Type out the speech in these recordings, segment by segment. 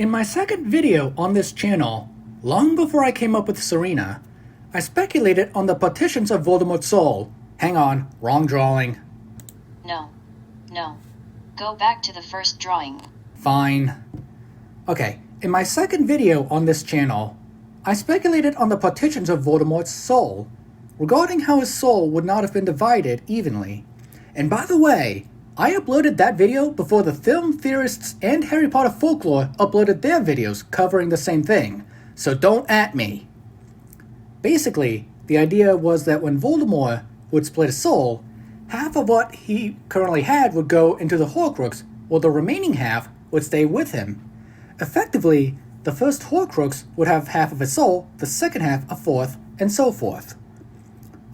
In my second video on this channel, long before I came up with Serena, I speculated on the partitions of Voldemort's soul. Hang on, wrong drawing. No. Go back to the first drawing. Fine. Okay, in my second video on this channel, I speculated on the partitions of Voldemort's soul, regarding how his soul would not have been divided evenly. And by the way, I uploaded that video before the film theorists and Harry Potter folklore uploaded their videos covering the same thing, so don't at me. Basically, the idea was that when Voldemort would split his soul, half of what he currently had would go into the Horcrux, while the remaining half would stay with him. Effectively, the first Horcrux would have half of his soul, the second half a fourth, and so forth.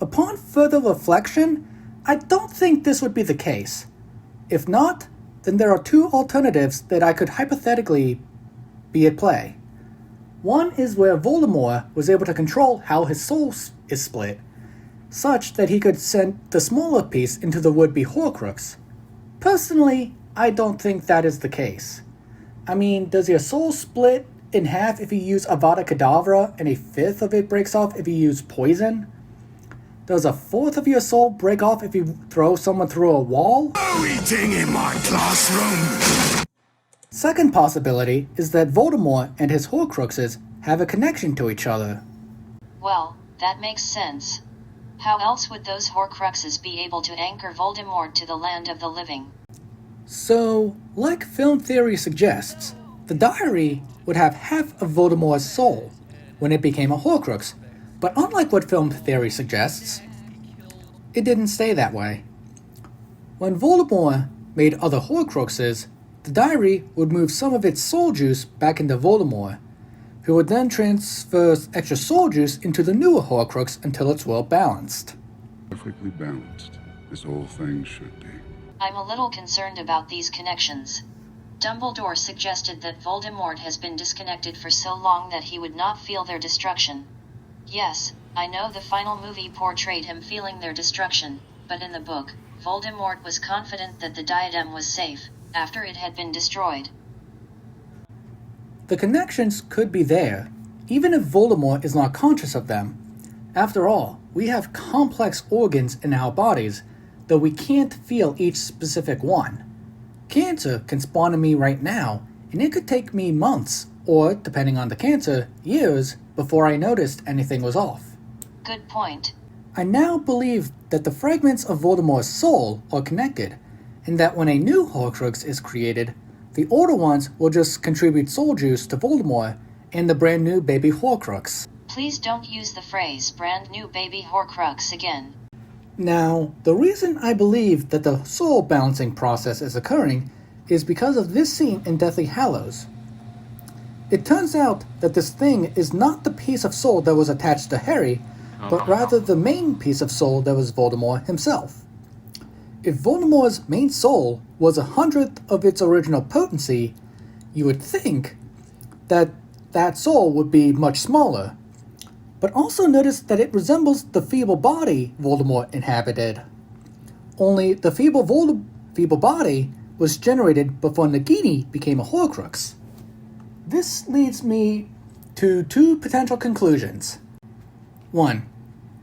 Upon further reflection, I don't think this would be the case. If not, then there are two alternatives that I could hypothetically be at play. One is where Voldemort was able to control how his soul is split, such that he could send the smaller piece into the would-be Horcrux. Personally, I don't think that is the case. I mean, does your soul split in half if you use Avada Kedavra and a fifth of it breaks off if you use poison? Does a fourth of your soul break off if you throw someone through a wall? No eating in my classroom! Second possibility is that Voldemort and his Horcruxes have a connection to each other. Well, that makes sense. How else would those Horcruxes be able to anchor Voldemort to the land of the living? So, like film theory suggests, the diary would have half of Voldemort's soul when it became a Horcrux, but unlike what film theory suggests, it didn't stay that way. When Voldemort made other Horcruxes, the diary would move some of its soul juice back into Voldemort, who would then transfer extra soul juice into the newer Horcrux until it's well balanced. Perfectly balanced, as all things should be. I'm a little concerned about these connections. Dumbledore suggested that Voldemort has been disconnected for so long that he would not feel their destruction. Yes, I know the final movie portrayed him feeling their destruction, but in the book, Voldemort was confident that the diadem was safe after it had been destroyed. The connections could be there, even if Voldemort is not conscious of them. After all, we have complex organs in our bodies, though we can't feel each specific one. Cancer can spawn in me right now, and it could take me months, or, depending on the cancer, years, before I noticed anything was off. Good point. I now believe that the fragments of Voldemort's soul are connected, and that when a new Horcrux is created, the older ones will just contribute soul juice to Voldemort and the brand new baby Horcrux. Please don't use the phrase brand new baby Horcrux again. Now, the reason I believe that the soul balancing process is occurring is because of this scene in Deathly Hallows. It turns out that this thing is not the piece of soul that was attached to Harry, but rather the main piece of soul that was Voldemort himself. If Voldemort's main soul was 100th of its original potency, you would think that that soul would be much smaller. But also notice that it resembles the feeble body Voldemort inhabited. Only the feeble body was generated before Nagini became a Horcrux. This leads me to two potential conclusions. One,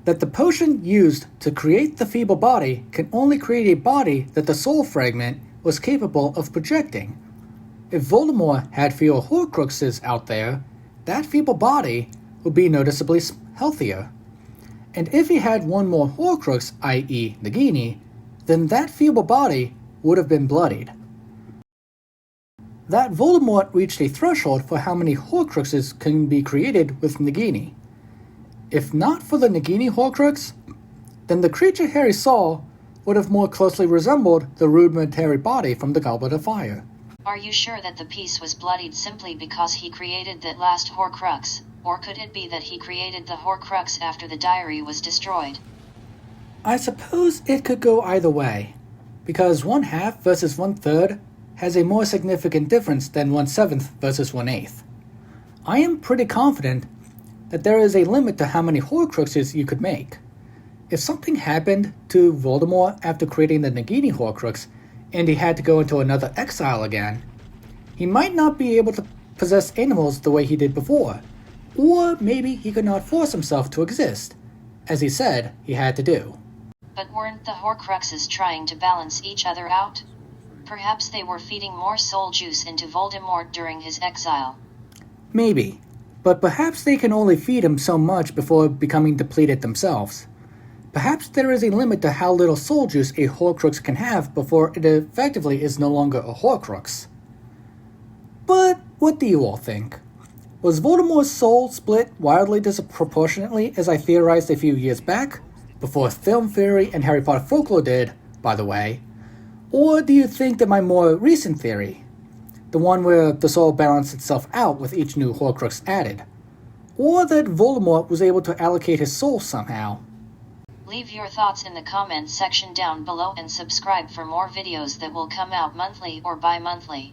that the potion used to create the feeble body can only create a body that the soul fragment was capable of projecting. If Voldemort had fewer Horcruxes out there, that feeble body would be noticeably healthier. And if he had one more Horcrux, i.e. Nagini, then that feeble body would have been bloodied. That Voldemort reached a threshold for how many Horcruxes can be created with Nagini. If not for the Nagini Horcrux, then the creature Harry saw would have more closely resembled the rudimentary body from the Goblet of Fire. Are you sure that the piece was bloodied simply because he created that last Horcrux, or could it be that he created the Horcrux after the diary was destroyed? I suppose it could go either way, because 1/2 versus 1/3 has a more significant difference than 1/7 versus 1/8. I am pretty confident that there is a limit to how many Horcruxes you could make. If something happened to Voldemort after creating the Nagini Horcrux, and he had to go into another exile again, he might not be able to possess animals the way he did before. Or maybe he could not force himself to exist, as he said he had to do. But weren't the Horcruxes trying to balance each other out? Perhaps they were feeding more soul juice into Voldemort during his exile. Maybe, but perhaps they can only feed him so much before becoming depleted themselves. Perhaps there is a limit to how little soul juice a Horcrux can have before it effectively is no longer a Horcrux. But what do you all think? Was Voldemort's soul split wildly disproportionately as I theorized a few years back, before film theory and Harry Potter folklore did, by the way? Or do you think that my more recent theory, the one where the soul balanced itself out with each new Horcrux added, or that Voldemort was able to allocate his soul somehow? Leave your thoughts in the comments section down below and subscribe for more videos that will come out monthly or bi-monthly.